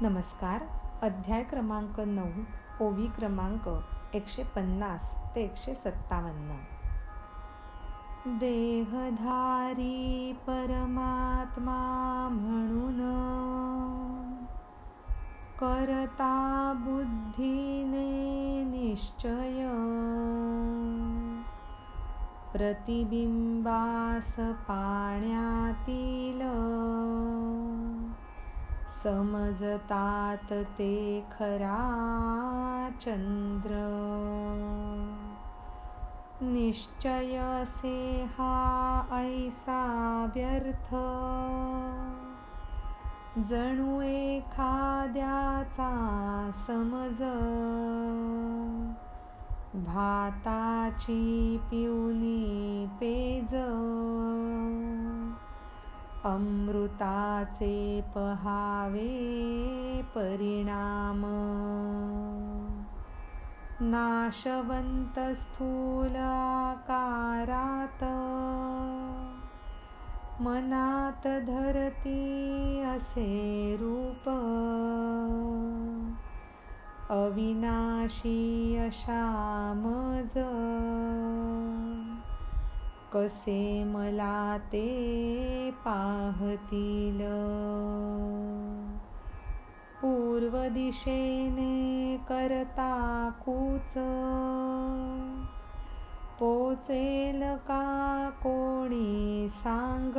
नमस्कार. अध्याय क्रमांक 9, ओवी क्रमांक 150 ते 157. देहधारी परमात्मा म्हणून करता बुद्धीने निश्चय, प्रतिबिंबास पाण्यातील समजतात ते खरा चंद्र. निश्चय से हा ऐसा व्यर्थ, जणू एखाद्याचा समज भाताची पिऊनी पेज, अमृताचे पहावे परिणाम. नाशवंत स्थूल आकारात मनात धरती असे रूप, अविनाशी अशा मज कसे मला ते पाहतील. पूर्व दिशेने करता कूच, पोचेल का कोणी सांग.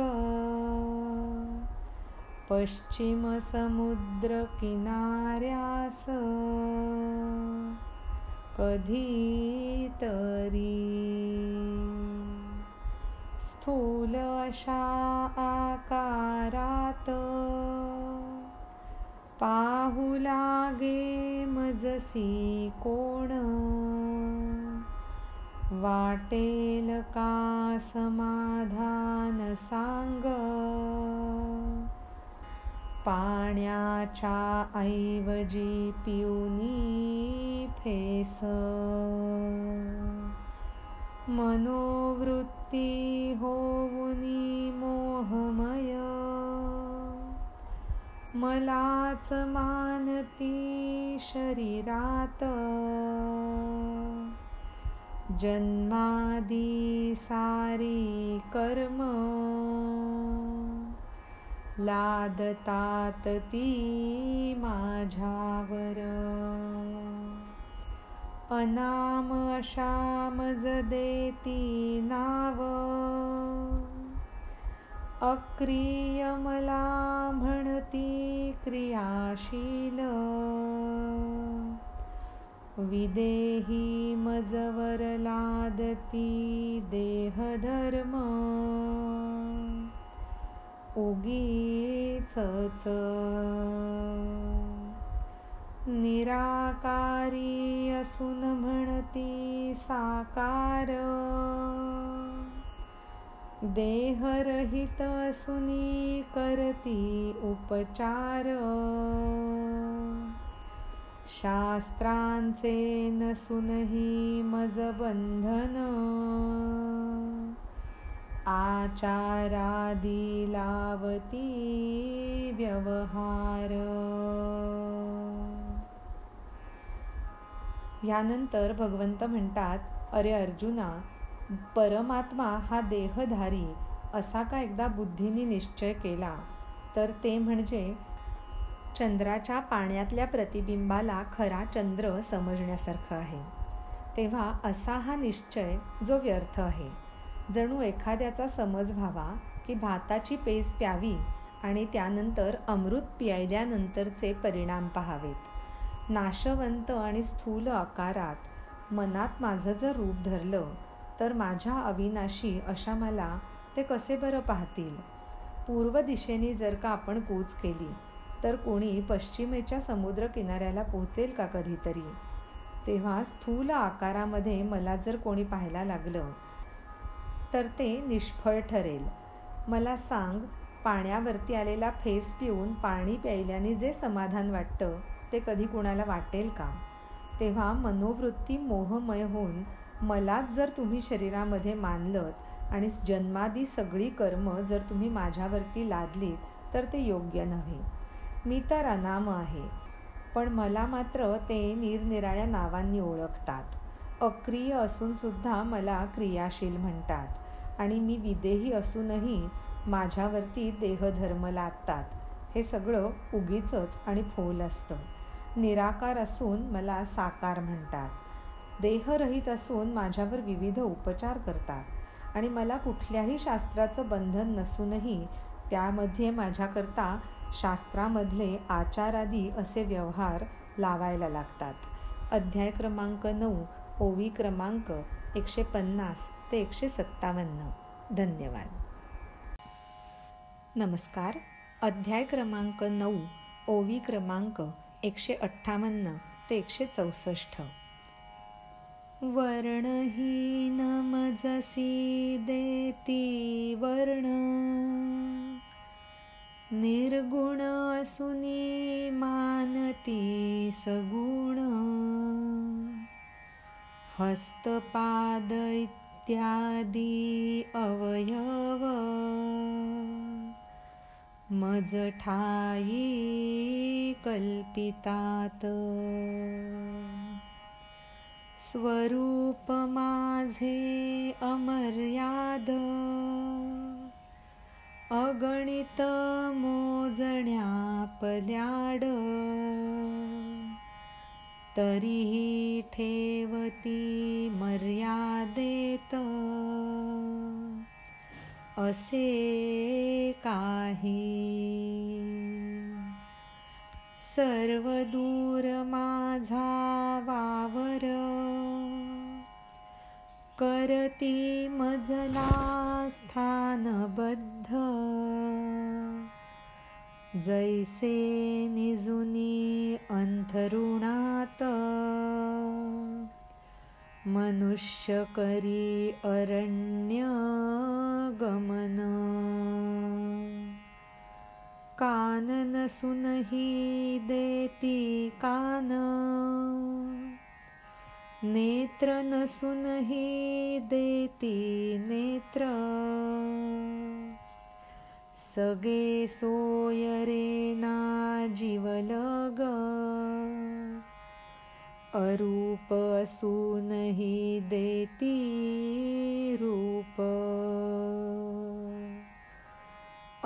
पश्चिम समुद्र किनाऱ्यास कधी तरी. स्थूल अशा आकारात पाहू लागे मजसी कोण, वाटेल का समाधान सांग. पाण्याच्या ऐवजी पिऊनी फेस, मनोवृत्ती होऊनी मोहमय, मलाच मानती शरीरात. जन्मादी सारी कर्म लादतात ती माझ्यावर. अनाम अशा मज देती नाव, अक्रिय मला म्हणती क्रियाशील. विदेही मजवर लादती देहधर्म, उगीचच. निराकारी असून म्हणती साकार, देहरहित असूनी करती उपचार. शास्त्रांचे नसूनही मज बंधन, आचारादी लावती व्यवहार. यानंतर भगवंत म्हणतात, अरे अर्जुना, परमात्मा हा देहधारी असा का एकदा बुद्धीने निश्चय केला तर ते म्हणजे चंद्राच्या पाण्यातल्या प्रतिबिंबाला खरा चंद्र समजण्यासारखं आहे. तेव्हा असा हा निश्चय जो व्यर्थ आहे, जणू एखाद्याचा समज व्हावा की भाताची पेज प्यावी आणि त्यानंतर अमृत प्यायल्यानंतरचे परिणाम पाहावेत. नाशवंत आणि स्थूल आकारात मनात माझं जर रूप धरलं तर माझ्या अविनाशी अशा मला ते कसे बरं पाहतील. पूर्व दिशेने जर का आपण कूच केली तर कोणी पश्चिमेच्या समुद्र किनाऱ्याला पोहोचेल का कधीतरी. तेव्हा स्थूल आकारामध्ये मला जर कोणी पाहायला लागलं तर ते निष्फळ ठरेल. मला सांग, पाण्यावरती आलेला फेस पिऊन पाणी प्यायल्याने जे समाधान वाटतं ते कधी कोणाला वाटेल का. तेव्हा मनोवृत्ती मोहमय होऊन मलाच जर तुम्ही शरीरामध्ये मानलत आणि जन्मादी सगळी कर्म जर तुम्ही माझ्यावरती लादलीत तर ते योग्य नव्हे. मी तर अनाम आहे, पण मला मात्र ते निरनिराळ्या नावांनी ओळखतात. अक्रिय असूनसुद्धा मला क्रियाशील म्हणतात आणि मी विदेही असूनही माझ्यावरती देहधर्म लादतात. हे सगळं उगीचच आणि फोल असतं. निराकार असून मला साकार म्हणतात. देहरहित असून माझ्यावर विविध उपचार करतात आणि मला कुठल्याही शास्त्राचं बंधन नसूनही त्यामध्ये माझ्याकरता शास्त्रामधले आचारादी असे व्यवहार लावायला लागतात. अध्याय क्रमांक 9, ओवी क्रमांक 150 ते 157. धन्यवाद. नमस्कार. अध्याय क्रमांक 9, ओवी क्रमांक 158 ते 164. वर्णहीन मजसी देती वर्ण, निर्गुण असुनी मानती सगुण, हस्तपाद इत्यादी अवयव, मज ठाई कल्पितात. स्वरूप माझे अमर्याद, अगणित मोजण्या पल्याड, तरीही ठेवती मर्यादेत, असे काही. सर्व दूर माझा वावर, करती मजला स्थानबद्ध, जैसे निजुनी अंथरुणात, मनुष्य करी अरण्य गमन. कान नसूनही देती कान, नेत्र नसूनही देती नेत्र, सगे सोय रे ना जीवलग, अरूप असूनही देती रूप.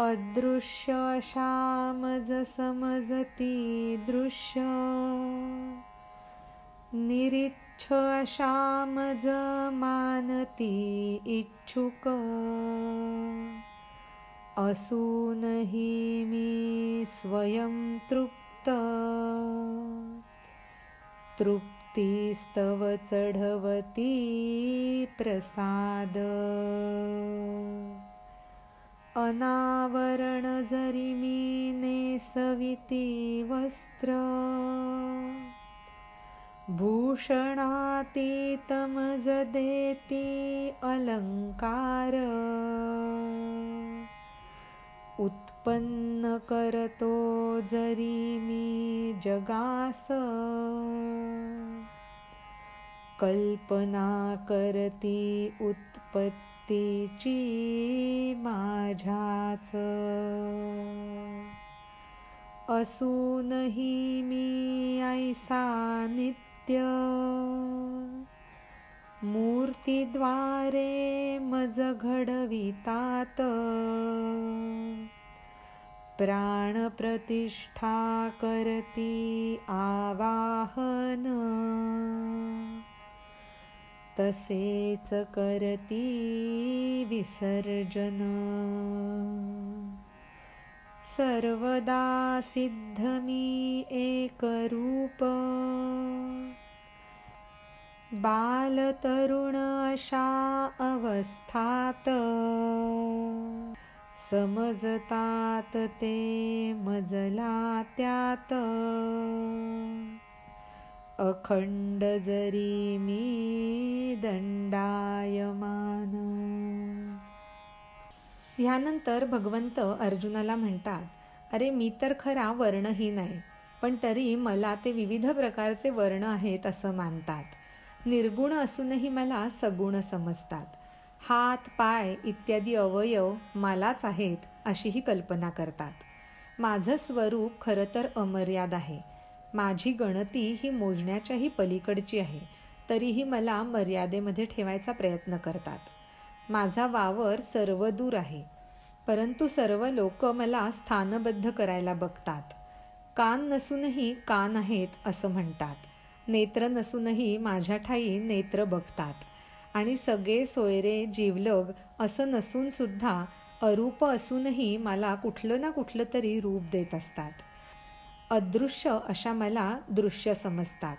अदृश्य अशा मज समजती दृश्य, निरीच्छ अशा मज मानती इच्छुक, असूनही मी स्वयं तृप्त, तृप्तीस्तव चढवती प्रसाद. अनावरण जरी मी नेसविती वस्त्र, भूषणातीत मज देती अलंकार, उत्पन्न करतो जरी मी जगास, कल्पना करती उत्पत्तीची माझ्याच. असूनही मी ऐसा नित्य, मूर्तीद्वारे मज घडवितात, प्राण प्रतिष्ठा करती आवाहन, तसेच करती विसर्जन. सर्वदा सिद्ध मी एक रूप, बाल तरुण अशा अवस्थात, समजतात ते मजला त्यात, अखंड जरी मी दंडायमान. ह्यानंतर भगवंत अर्जुनाला म्हणतात, अरे मी तर खरा वर्णहीन आहे, पण तरी मला ते विविध प्रकारचे वर्ण आहेत असं मानतात. निर्गुण असूनही मला सगुण समजतात. हात पाय इत्यादी अवयव मलाच आहेत अशीही कल्पना करतात. माझं स्वरूप खरं तर अमर्याद आहे. माझी गणती ही मोजण्याच्याही पलीकडची आहे. तरीही मला मर्यादेमध्ये ठेवायचा प्रयत्न करतात. माझा वावर सर्वदूर आहे, परंतु सर्व लोक मला स्थानबद्ध करायला बघतात. कान नसूनही कान आहेत असं म्हणतात. नेत्र नसूनही माझ्या ठाई नेत्र बघतात. आणि सगळे सोयरे जिवलग असं नसून सुद्धा अरूप असूनही मला कुठलं ना कुठलं तरी रूप देत असतात. अदृश्य अशा मला दृश्य समजतात.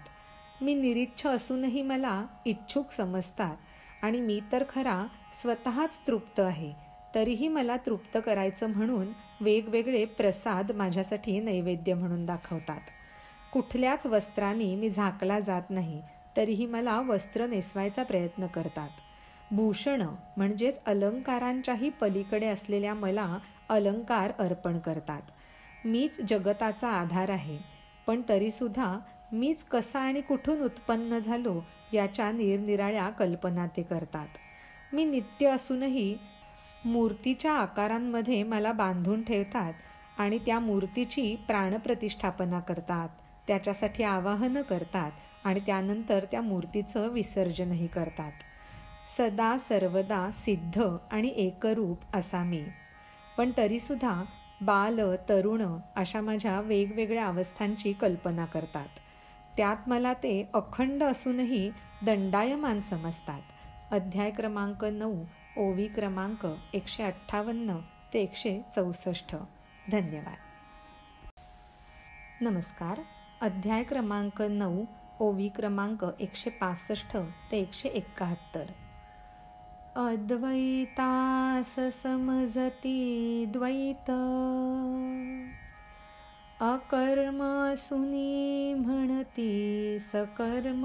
मी निरीच्छ असूनही मला इच्छुक समजतात. आणि मी तर खरा स्वतःच तृप्त आहे, तरीही मला तृप्त करायचं म्हणून वेगवेगळे प्रसाद माझ्यासाठी नैवेद्य म्हणून दाखवतात. कुठल्याच वस्त्रांनी मी झाकला जात नाही, तरीही मला वस्त्र नेसवायचा प्रयत्न करतात. भूषणं म्हणजेच अलंकारांच्याही पलीकडे असलेल्या मला अलंकार अर्पण करतात. मीच जगताचा आधार आहे, पण तरीसुद्धा मीच कसा आणि कुठून उत्पन्न झालो याच्या निरनिराळ्या कल्पना ते करतात. मी नित्य असूनही मूर्तीच्या आकारांमध्ये मला बांधून ठेवतात आणि त्या मूर्तीची प्राणप्रतिष्ठापना करतात, त्याच्यासाठी आवाहनं करतात आणि त्यानंतर त्या मूर्तीचं विसर्जनही करतात. सदा सर्वदा सिद्ध आणि एकरूप असा मी, पण तरीसुद्धा बाल तरुण अशा माझ्या वेगवेगळ्या अवस्थांची कल्पना करतात. त्यात मला ते अखंड असूनही दंडायमान समजतात. अध्याय क्रमांक 9, ओवी क्रमांक 158 ते 164. धन्यवाद. नमस्कार. अध्याय क्रमांक 9, ओवी क्रमांक 165 ते 171. अद्वैतास समजती द्वैत, अकर्म सुनी म्हणती सकर्म.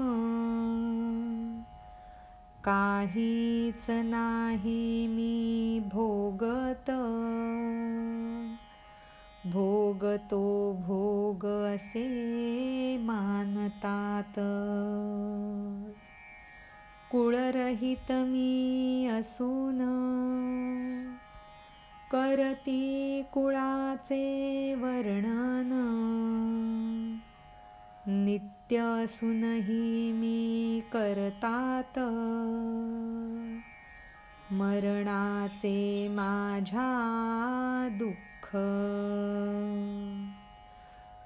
काहीच नाही मी भोगत, भोगतो भोग असे मानतात. कुळरहित मी असून करती कुळाचे वर्णन. नित्य असूनही मी करतात मरणाचे माझ्या दुःख.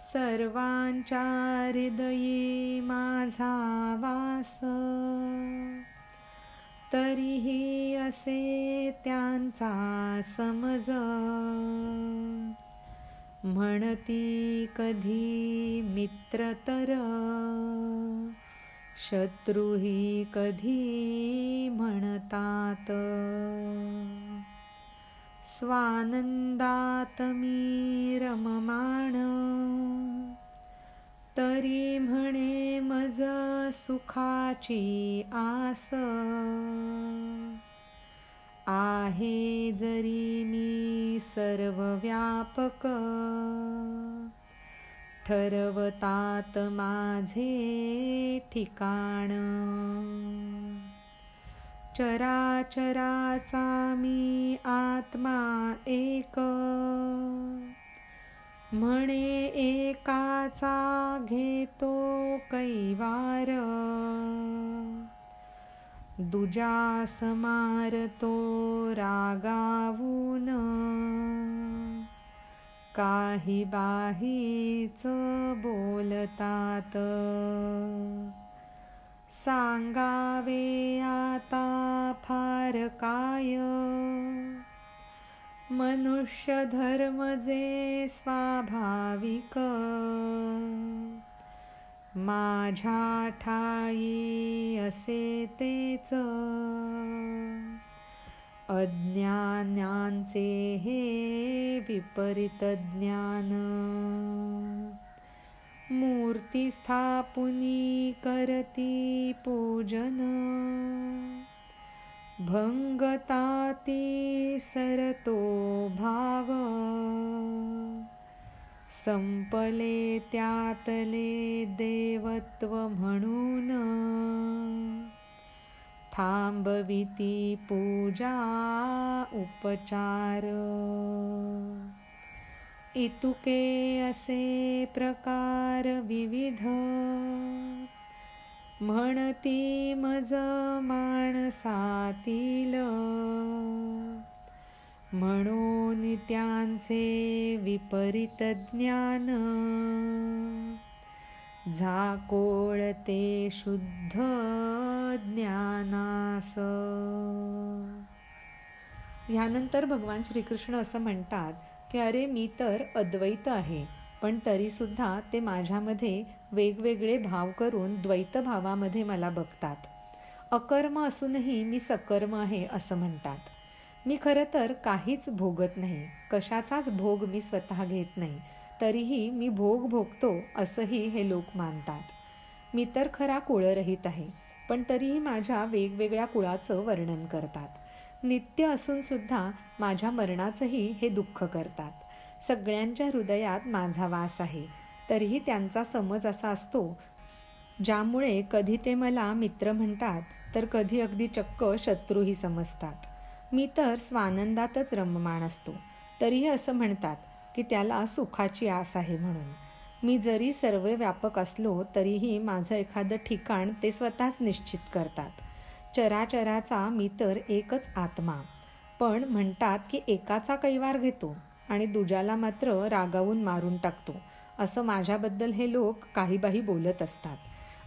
सर्वांच्या हृदयी माझा वास, तरीही असे त्यांचा समज. म्हणती कधी मित्र तर शत्रूही कधी म्हणतात. स्वानंदात मी रममाण, तरी म्हणे मज सुखाची आस. आहे जरी मी सर्वव्यापक, ठरवतात माझे ठिकाण. चराचराचा मी आत्मा एक, म्हणे एकाचा घेतो कैवार. दुजास मारतो रागावून, काही बाहीच बोलतात. सांगावे आता फार काय, मनुष्य धर्म जे स्वाभाविक. माझ्या ठाई असे तेच, अज्ञानांचे हे विपरीत ज्ञान. मूर्ती स्थापुनी करती पूजन, भंगताती सरतो भाव. संपले त्यातले देवत्व म्हणून, थांबविती पूजा उपचार. इतुके असे प्रकार विविध, म्हणती मज माणसातील, म्हणून त्यांचे विपरीत ज्ञान, झाकोळते शुद्ध ज्ञानास. ह्यानंतर भगवान श्रीकृष्ण असं म्हणतात की अरे मी तर अद्वैत आहे, पण तरीसुद्धा ते माझ्यामध्ये वेगवेगळे भाव करून द्वैत भावामध्ये मला बघतात. अकर्म असूनही मी सकर्म आहे असं म्हणतात. मी खरं तर काहीच भोगत नाही, कशाचाच भोग मी स्वतः घेत नाही, तरीही मी भोग भोगतो असंही हे लोक मानतात. मी तर खरा कुळरहित आहे, पण तरीही माझ्या वेगवेगळ्या कुळाचं वर्णन करतात. नित्य असून सुद्धा माझ्या मरणाचंही हे दुःख करतात. सगळ्यांच्या हृदयात माझा वास आहे, तरीही त्यांचा समज असा असतो, ज्यामुळे कधी ते मला मित्र म्हणतात तर कधी अगदी चक्क शत्रूही समजतात. मी तर स्वानंदातच रममाण असतो, तरीही असं म्हणतात की त्याला सुखाची आस आहे म्हणून. मी जरी सर्व व्यापक असलो तरीही माझं एखादं ठिकाण ते स्वतःच निश्चित करतात. चराचराचा मी तर एकच आत्मा, पण म्हणतात की एकाचा कैवार घेतो आणि दुजाला मात्र रागावून मारून टाकतो, असं माझ्याबद्दल हे लोक काहीबाही बोलत असतात.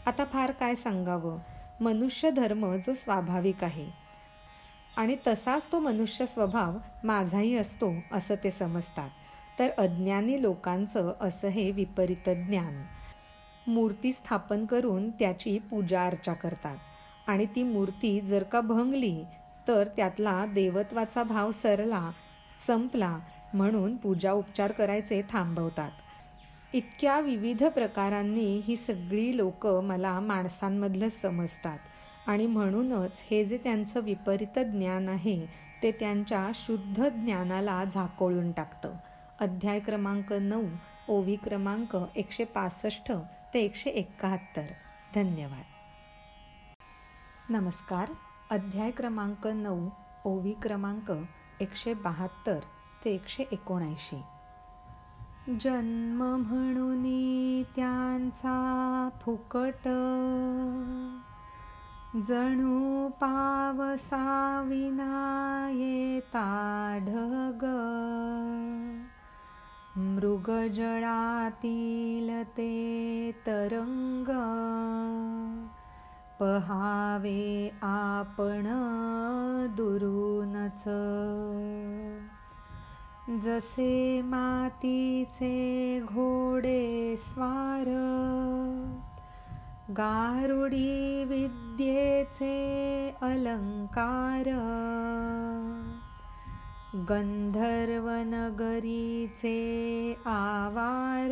आता फार काय सांगावं. मनुष्य धर्म जो स्वाभाविक आहे आणि तसाच तो मनुष्य स्वभाव माझाही असतो असं ते समजतात. तर अज्ञानी लोकांचं असं हे विपरीत ज्ञान. मूर्ती स्थापन करून त्याची पूजा अर्चा करतात आणि ती मूर्ती जर का भंगली तर त्यातला देवत्वाचा भाव संपला म्हणून पूजा उपचार करायचे थांबवतात. इतक्या विविध प्रकारांनी ही सगळी लोक मला माणसांमधलंच समजतात आणि म्हणूनच हे जे त्यांचं विपरीत ज्ञान आहे ते त्यांच्या शुद्ध ज्ञानाला झाकोळून टाकतं. अध्याय क्रमांक 9, ओवी क्रमांक 165 ते 171. धन्यवाद. नमस्कार. अध्याय क्रमांक 9, ओवी क्रमांक 172 ते 179. जन्म म्हणून त्यांचा फुकट, जणू पावसा विना येता ढग, मृगजळातील ते तरंग, पहावे आपण दुरूनच. जसे मातीचे घोडे स्वार, गारुडी विद्येचे अलंकार, गंधर्व नगरीचे आवार,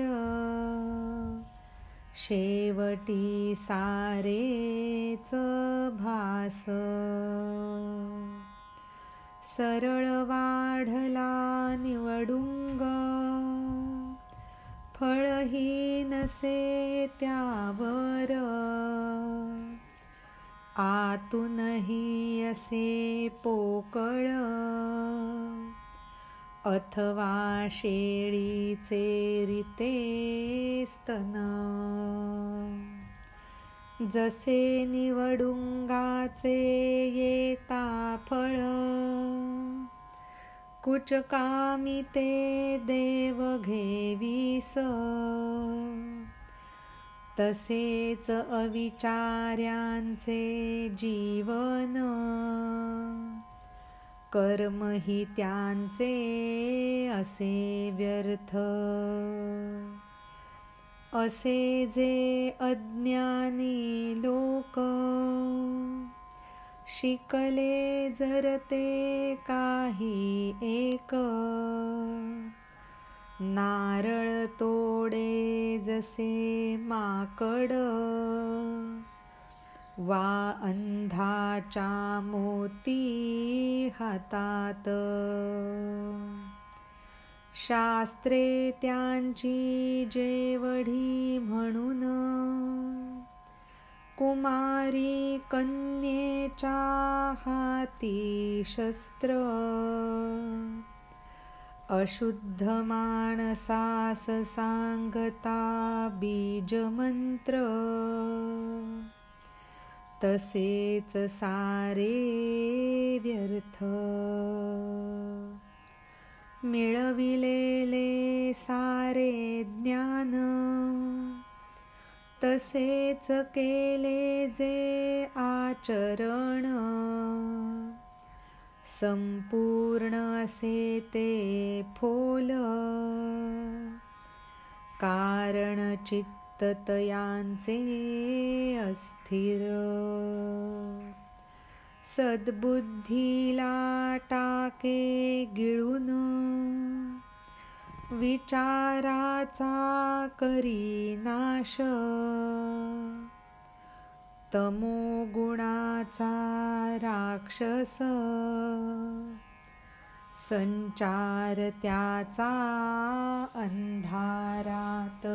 शेवटी सारेच भास. सरळ वाढला निवडुंग, फळही नसे त्यावर, आतूनही असे पोकळ, अथवा शेळीचे रिते स्तन. जसे निवडुंगाचे येता फळ, कुचकामी ते देव घेवीस, तसेच अविचार्यांचे जीवन, कर्मही त्यांचे असे व्यर्थ. असे जे अज्ञानी लोक, शिकले जर ते काही एक, नारळ तोडे जसे माकड, वा अंधाच्या मोती हातात. शास्त्रे त्यांची जेवढी म्हणून, कुमारी कन्येच्या हाती शस्त्र, अशुद्ध माणसास सांगता बीजमंत्र, तसेच सारे व्यर्थ. मिळविलेले सारे ज्ञान, तसेच केले जे आचरण. संपूर्ण असे ते फोल, कारण चित्त तयांचे अस्थिर. सद्बुद्धीला टाके गिळून, विचाराचा करी नाश. तमोगुणाचा राक्षस, संचार त्याचा अंधारात.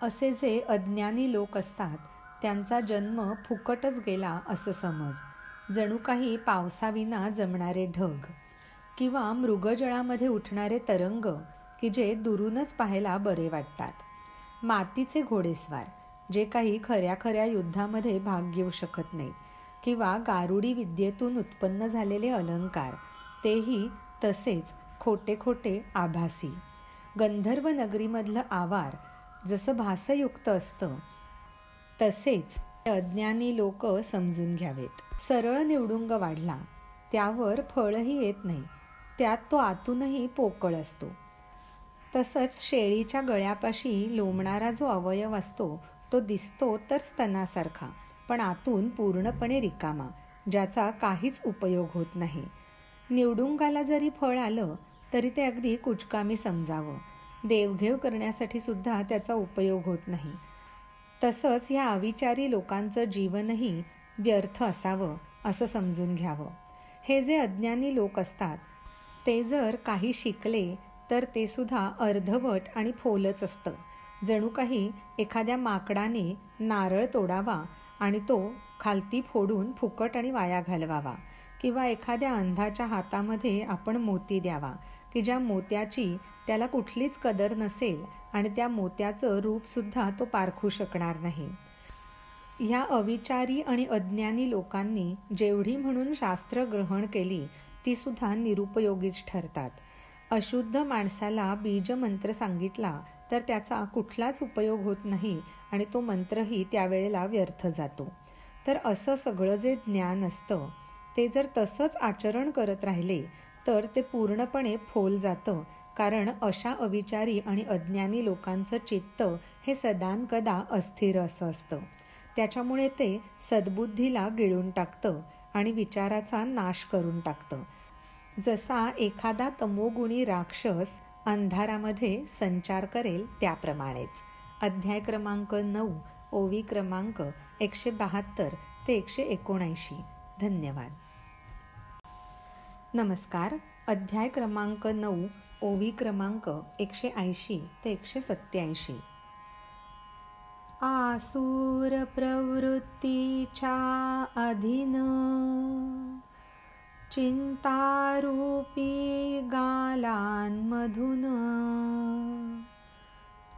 असे जे अज्ञानी लोक असतात त्यांचा जन्म फुकटच गेला असं समज. जणू काही पावसाविना जमणारे ढग किंवा मृगजळामध्ये उठणारे तरंग की जे दुरूनच पाहायला बरे वाटतात. मातीचे घोडेस्वार जे काही खऱ्या खऱ्या युद्धामध्ये भाग घेऊ शकत नाहीत, किंवा गारुडी विद्येतून उत्पन्न झालेले अलंकार तेही तसेच खोटे खोटे आभासी. गंधर्व नगरीमधलं आवार जसं भासयुक्त असतं तसेच अज्ञानी लोक समजून घ्यावेत. सरळ निवडुंग वाढला त्यावर फळही येत नाही, त्यात तो आतूनही पोकळ असतो. तसंच शेळीच्या गळ्यापाशी लोंबणारा जो अवयव असतो तो दिसतो तर स्तनासारखा, पण आतून पूर्णपणे रिकामा, ज्याचा काहीच उपयोग होत नाही. निवडुंगाला जरी फळ आलं तरी ते अगदी कुचकामी समजावं. देवघेव करण्यासाठी सुद्धा त्याचा उपयोग होत नाही. तसंच या अविचारी लोकांचं जीवनही व्यर्थ असावं असं समजून घ्यावं. हे जे अज्ञानी लोक असतात ते जर काही शिकले तर ते सुद्धा अर्धवट आणि फोलच असतं. जणू काही एखाद्या माकडाने नारळ तोडावा आणि तो खालती फोडून फुकट आणि वाया घालवावा, किंवा एखाद्या अंधाच्या हातामध्ये आपण मोती द्यावा की ज्या मोत्याची त्याला कुठलीच कदर नसेल आणि त्या मोत्याचं रूपसुद्धा तो पारखू शकणार नाही. ह्या अविचारी आणि अज्ञानी लोकांनी जेवढी म्हणून शास्त्र ग्रहण केली ती सुद्धा निरुपयोगीच ठरतात. अशुद्ध माणसाला बीजमंत्र सांगितला तर त्याचा कुठलाच उपयोग होत नाही आणि तो मंत्रही त्यावेळेला व्यर्थ जातो. तर असं सगळं जे ज्ञान असतं ते जर तसंच आचरण करत राहिले तर ते पूर्णपणे फोल जातं, कारण अशा अविचारी आणि अज्ञानी लोकांचं चित्त हे सदानकदा अस्थिर असं असतं. त्याच्यामुळे ते सद्बुद्धीला गिळून टाकतं आणि विचाराचा नाश करून टाकतं. जसा एखादा तमोगुणी राक्षस अंधारामध्ये संचार करेल त्याप्रमाणेच. अध्याय क्रमांक 9, ओवी क्रमांक 172 ते 179. धन्यवाद. नमस्कार. अध्याय क्रमांक 9, ओवी क्रमांक 180 ते 187. आसुर प्रवृत्तीच्या अधीन, चिंतारूपी गालांमधून,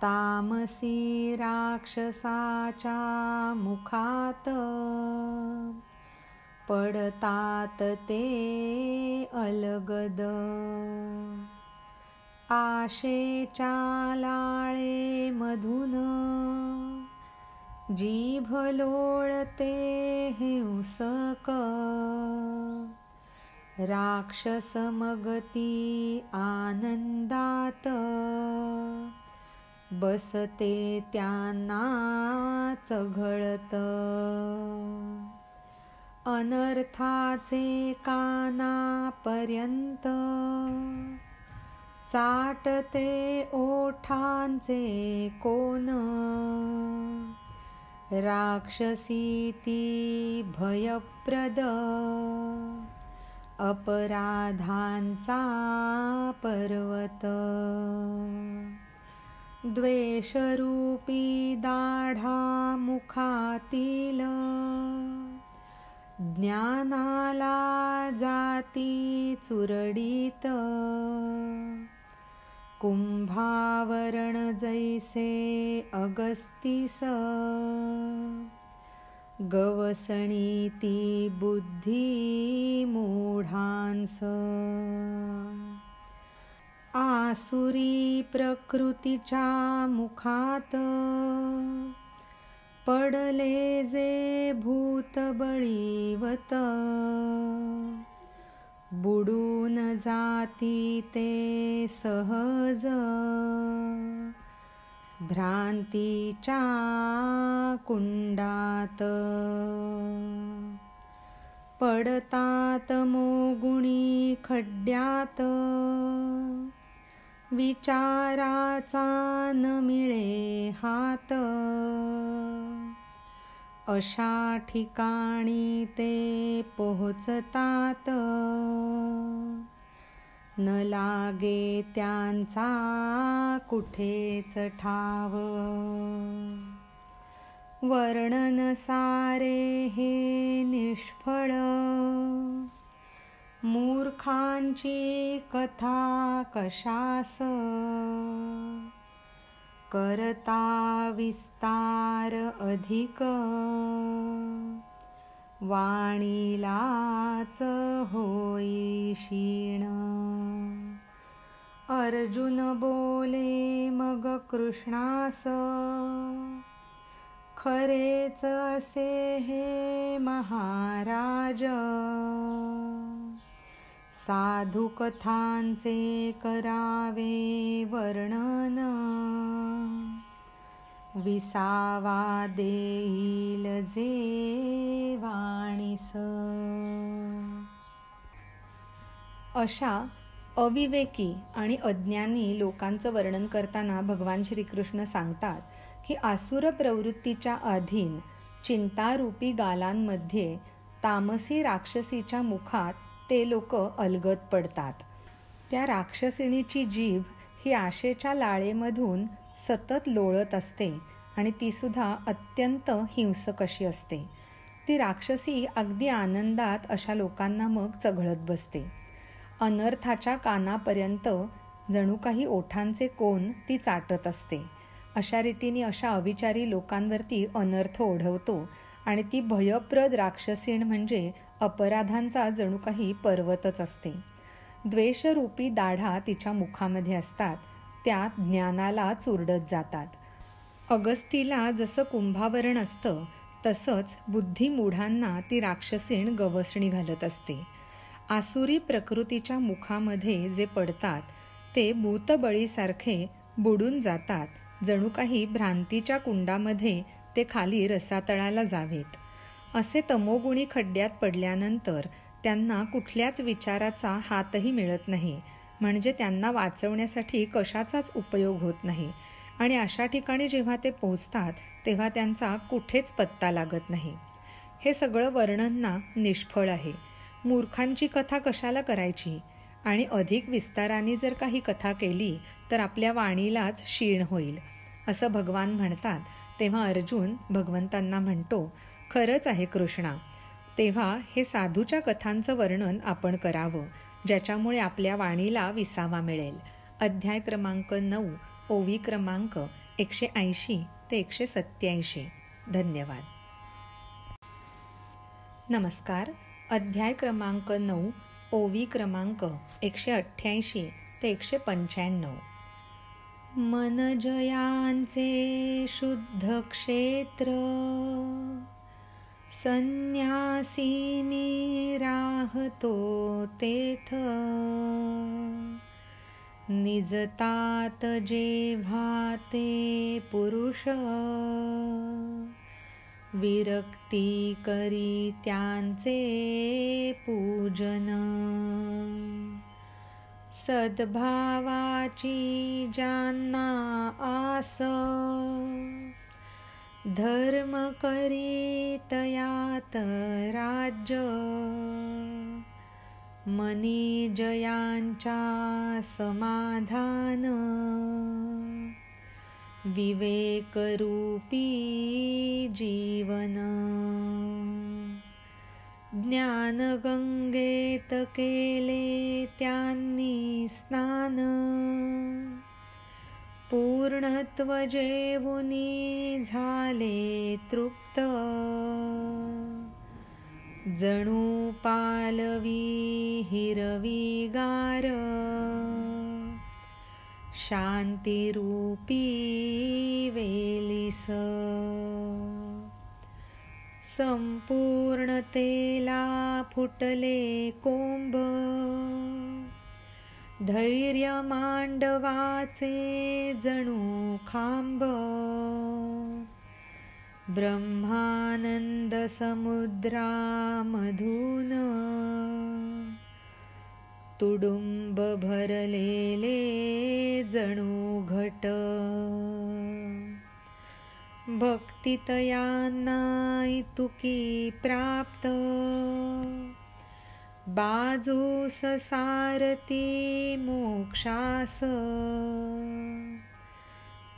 तामसी राक्षसाच्या मुखात पडतात ते अलगद. आशेच्या लाळेमधून जीभ लोळते हिंसक. राक्षस मगती आनंदात, बसते त्यांना चघळत. अनर्थाचे कानापर्यंत, चाटते ओठांचे कोन. राक्षसी ती भयप्रद, अपराधांचा पर्वत. द्वेषरूपी दाढा मुखातील, ज्ञानाला जाती चुरडीत, कुंभावरण जैसे अगस्तीस, गवसणी ती बुद्धी मूढांस. आसुरी प्रकृतीच्या मुखात, पडले जे भूत बळीवत, बुडून जाती ते सहज, भ्रांतीच्या कुंडात. पडतात मोगुणी खड्ड्यात, विचाराचा न मिळे हात, अशा ठिकाणी ते पोहोचतात, न लागे त्यांचा कुठेच ठाव. वर्णन सारे हे निष्फळ, मूर्खांची कथा कशास, करता विस्तार अधिक, वाणीलाच होई क्षीण. अर्जुन बोले मग कृष्णास, खरेच असे हे महाराज, साधू कथांचे करावे वर्णन, विसावा देईल जे वाणीस. अशा अविवेकी आणि अज्ञानी लोकांचं वर्णन करताना भगवान श्रीकृष्ण सांगतात की आसुर प्रवृत्तीच्या अधीन चिंतारूपी गालांमध्ये तामसी राक्षसीच्या मुखात ते लोक अलगद पडतात. त्या राक्षसिणीची जीभ ही आशेच्या लाळेमधून सतत लोळत असते आणि ती सुद्धा अत्यंत हिंसक अशी असते. ती राक्षसी अगदी आनंदात अशा लोकांना मग चघळत बसते. अनर्थाच्या कानापर्यंत जणू काही ओठांचे कोन ती चाटत असते. अशा रीतीने अशा अविचारी लोकांवरती अनर्थ ओढवतो आणि ती भयप्रद राक्षसीण म्हणजे अपराधांचा जणू काही पर्वतच असते. द्वेषरूपी दाढा तिच्या मुखामध्ये असतात, त्या ज्ञानाला चुरडत जातात. अगस्तीला जसं कुंभावरण असतं तसंच बुद्धिमूढांना ती राक्षसीण गवसणी घालत असते. आसुरी प्रकृतीच्या मुखामध्ये जे पडतात ते भूतबळीसारखे बुडून जातात, जणू काही भ्रांतीच्या कुंडामध्ये ते खाली रसातळाला जावेत. असे तमोगुणी खड्ड्यात पडल्यानंतर त्यांना कुठल्याच विचाराचा हातही मिळत नाही, म्हणजे त्यांना वाचवण्यासाठी कशाचाच उपयोग होत नाही. आणि अशा ठिकाणी जेव्हा ते पोहोचतात तेव्हा त्यांचा कुठेच पत्ता लागत नाही. हे सगळं वर्णन निष्फळ आहे. मूर्खांची कथा कशाला करायची? आणि अधिक विस्ताराने जर काही कथा केली तर आपल्या वाणीलाच क्षीण होईल असं भगवान म्हणतात. तेव्हा अर्जुन भगवंतांना म्हणतो, खरंच आहे कृष्णा, तेव्हा हे साधूच्या कथांचं वर्णन आपण करावं, ज्याच्यामुळे आपल्या वाणीला विसावा मिळेल. अध्याय क्रमांक 9, ओवी क्रमांक 180 ते 187. धन्यवाद. नमस्कार. अध्याय क्रमांक 9, ओवी क्रमांक 188 ते 195. मन जयांचे शुद्ध क्षेत्र, संन्यासी मी राहतो तेथ. निजतात जेव्हा ते पुरुष, विरक्ती करी त्यांचे पूजन. सद्भावाची ज्यांना आस, धर्म करी तयात राज्य. मनी जयांच्या समाधान, विवेकरूपी जीवन. ज्ञानगंगेत केले त्यांनी स्नान, पूर्णत्व जेवुनी झाले तृप्त, जणू पालवी हिरवी गार, शांतिरूपी वेलीस. संपूर्णतेला फुटले कोंब, धैर्य मांडवाचे जणू खांब, ब्रह्मानंद समुद्रामधून तुडुंब भरलेले जणू घट. भक्तितयांना इतुकी प्राप्त, बाजूस सारती मोक्षास,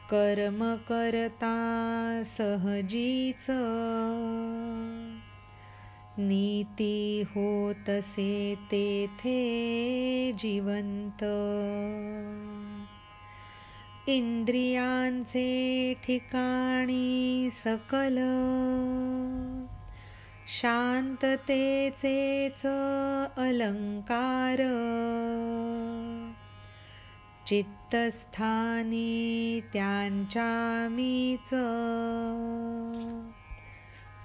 कर्म करता सहजीच, नीती होतसे तेथे जिवंत. इंद्रियांचे ठिकाणी सकल, शांततेचेच अलंकार, चित्तस्थानी त्यांच्या मीच,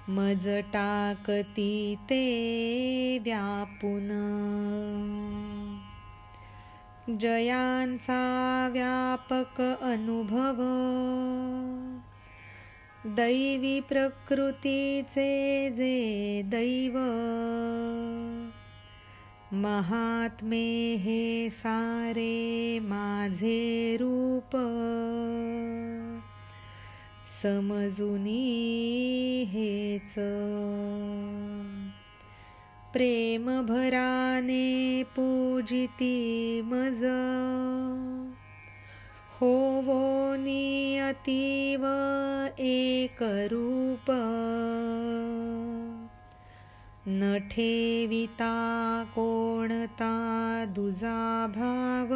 मज टाकती ते व्यापून. जयांचा व्यापक अनुभव, दैवी प्रकृतीचे जे दैव, महात्मे हे सारे माझे रूप, समजुनी हेच. प्रेम भराने पूजिती मज, होवोनी अतीव एक रूप, न ठेविता कोणता दुजा भाव,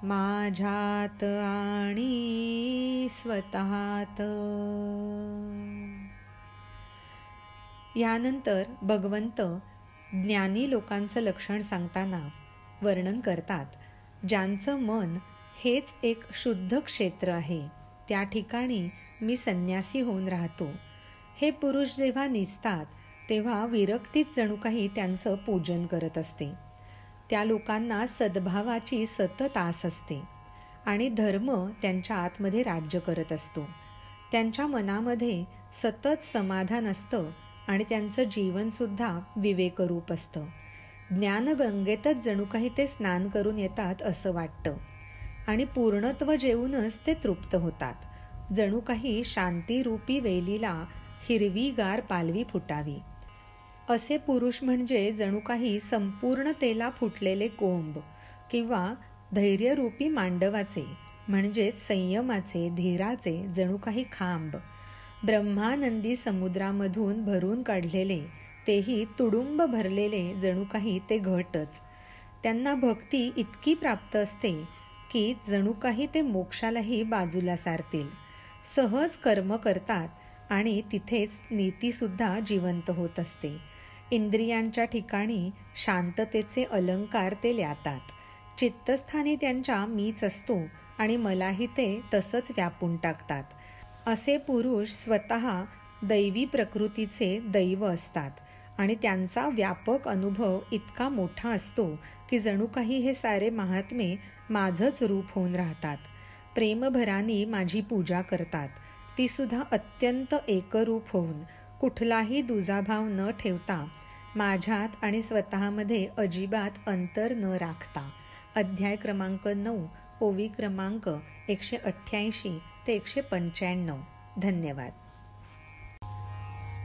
माझ्यात आणि स्वतःत. यानंतर भगवंत ज्ञानी लोकांचं लक्षण सांगताना वर्णन करतात, ज्यांचं मन हेच एक शुद्ध क्षेत्र आहे, त्या ठिकाणी मी संन्यासी होऊन राहतो. हे पुरुष जेव्हा निजतात तेव्हा विरक्तीत जणू काही त्यांचं पूजन करत असते. त्या लोकांना सद्भावाची सतत आस असते आणि धर्म त्यांच्या आतमध्ये राज्य करत असतो. त्यांच्या मनामध्ये सतत समाधान असतं आणि त्यांचं जीवनसुद्धा विवेकरूप असतं. ज्ञानगंगेतच जणू काही ते स्नान करून येतात असं वाटतं आणि पूर्णत्व जेवूनच ते तृप्त होतात. जणू काही शांतिरूपी वेलीला हिरवीगार पालवी फुटावी. असे पुरुष म्हणजे जणू काही संपूर्णतेला फुटलेले कोंब किंवा धैर्यरूपी मांडवाचे म्हणजेच संयमाचे, धीराचे जणू काही खांब, ब्रह्मानंदी समुद्रामधून भरून काढलेले, तेही तुडुंब भरलेले जणू काही ते घटच. त्यांना भक्ती इतकी प्राप्त असते की जणू काही ते मोक्षालाही बाजूला सारतील. सहज कर्म करतात आणि तिथेच नीतीसुद्धा जिवंत होत असते. इंद्रियांच्या ठिकाणी शांततेचे अलंकार ते ल्यातात. चित्तस्थानी त्यांच्या मीच असतो आणि मलाही ते तसंच व्यापून टाकतात. असे पुरुष स्वतः दैवी प्रकृतीचे दैव असतात आणि त्यांचा व्यापक अनुभव इतका मोठा असतो की जणू काही हे सारे महात्मे माझंच रूप होऊन राहतात. प्रेमभराने माझी पूजा करतात, ती सुद्धा अत्यंत एकरूप होऊन कुठलाही दुजाभाव न ठेवता, माझ्यात आणि स्वतःमध्ये अजिबात अंतर न राखता. अध्याय क्रमांक 9, ओवी क्रमांक 188 ते 195. धन्यवाद.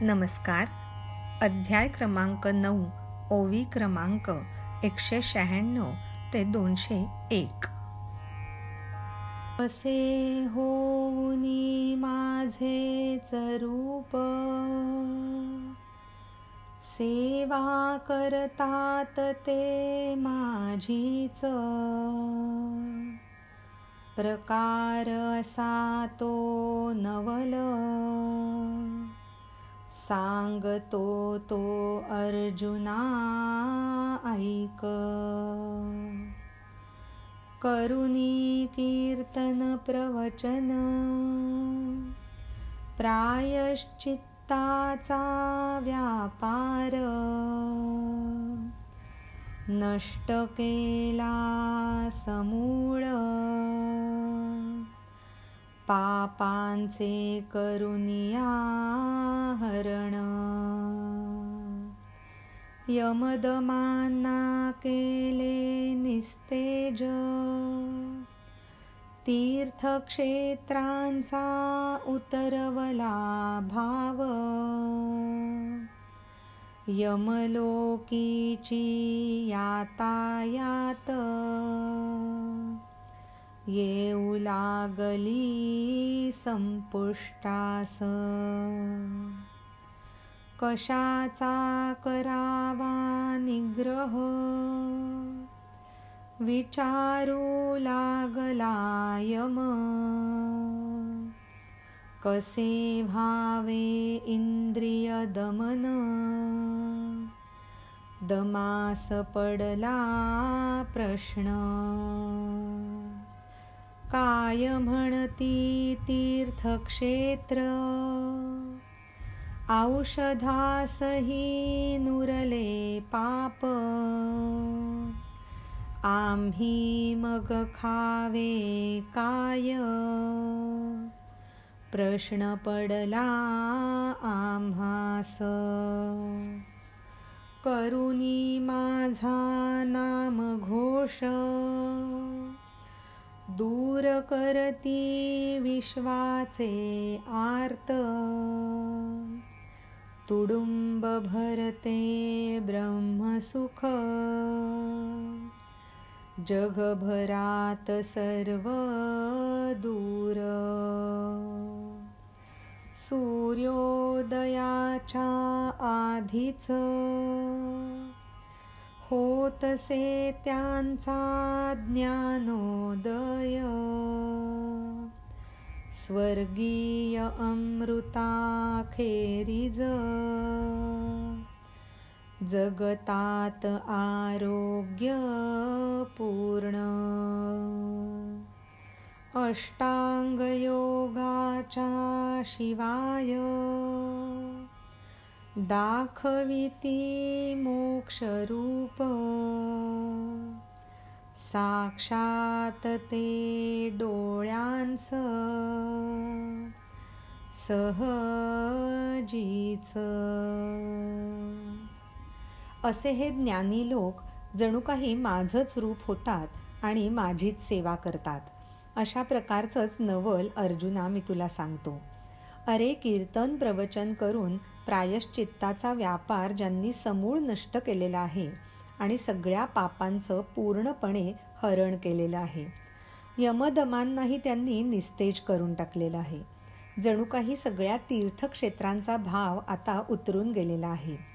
नमस्कार. अध्याय क्रमांक 9, ओवी क्रमांक 196 ते 201. असे होऊनी माझेच रूप, सेवा करतात ते माझीच, प्रकार असा तो नवल, सांगतो तो अर्जुना ऐक. करुणी कीर्तन प्रवचन, प्रायश्चित्ताचा व्यापार, नष्ट केला समूळ, पापांचे करुनिया हरण. यमदमांना केले निस्तेज, तीर्थक्षेत्रांचा उतरवला भाव. यमलोकीची यातायात, येऊ लागली संपुष्टास. कशाचा करावा निग्रह, विचारू लागला यम. कसे व्हावे इंद्रिय दमन, दमास पडला प्रश्न. काय म्हणती तीर्थक्षेत्र, औषधासही नुरले पाप. आम्ही मग खावे काय, प्रश्न पडला आम्हास. करुणी माझा नाम घोष, दूर करती विश्वाचे आर्त. तुडुंब भरते ब्रह्मसुख, जगभरात सर्व दूर. सूर्योदयाच्या आधीच, होतसे त्यांचा ज्ञानोदय. स्वर्गीय अमृताखेरीज, जगतात आरोग्य पूर्ण. अष्टांग योगाच्या शिवाय, दाखविती मोक्षरूप. साक्षात ते डोळ्यांस, सहजीच. असे हे ज्ञानी लोक जणू काही माझंच रूप होतात आणि माझीच सेवा करतात. अशा प्रकारचंच नवल अर्जुना मी तुला सांगतो. अरे, कीर्तन प्रवचन करून प्रायश्चित्ताचा व्यापार ज्यांनी समूळ नष्ट केलेला आहे आणि सगळ्या पापांचं पूर्णपणे हरण केलेलं आहे, यमदमांनाही त्यांनी निस्तेज करून टाकलेलं आहे. जणू काही सगळ्या तीर्थक्षेत्रांचा भाव आता उतरून गेलेला आहे.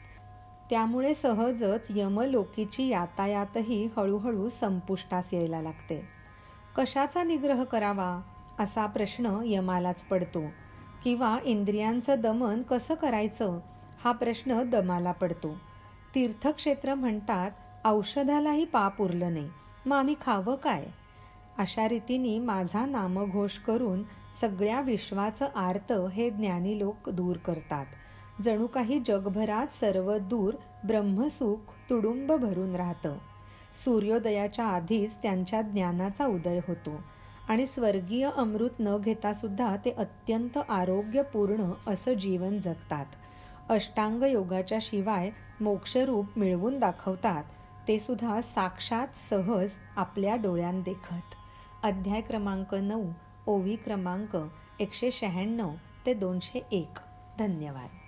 त्यामुळे सहजच यमलोकीची यातायातही हळूहळू संपुष्टास यायला लागते. कशाचा निग्रह करावा असा प्रश्न यमालाच पडतो, किंवा इंद्रियांचं दमन कसं करायचं हा प्रश्न दमाला पडतो. तीर्थक्षेत्र म्हणतात औषधालाही पाप उरलं नाही, मग आम्ही खावं काय. अशा रीतीने माझा नामघोष करून सगळ्या विश्वाचं आर्त हे ज्ञानी लोक दूर करतात. जणू काही जगभरात सर्व दूर ब्रह्मसुख तुडुंब भरून राहतं. सूर्योदयाच्या आधीच त्यांच्या ज्ञानाचा उदय होतो आणि स्वर्गीय अमृत न घेता सुद्धा ते अत्यंत आरोग्यपूर्ण असं जीवन जगतात. अष्टांग योगाच्या शिवाय मोक्षरूप मिळवून दाखवतात, ते सुद्धा साक्षात सहज आपल्या डोळ्यात देखत. अध्याय क्रमांक 9, ओवी क्रमांक 196 ते 201. धन्यवाद.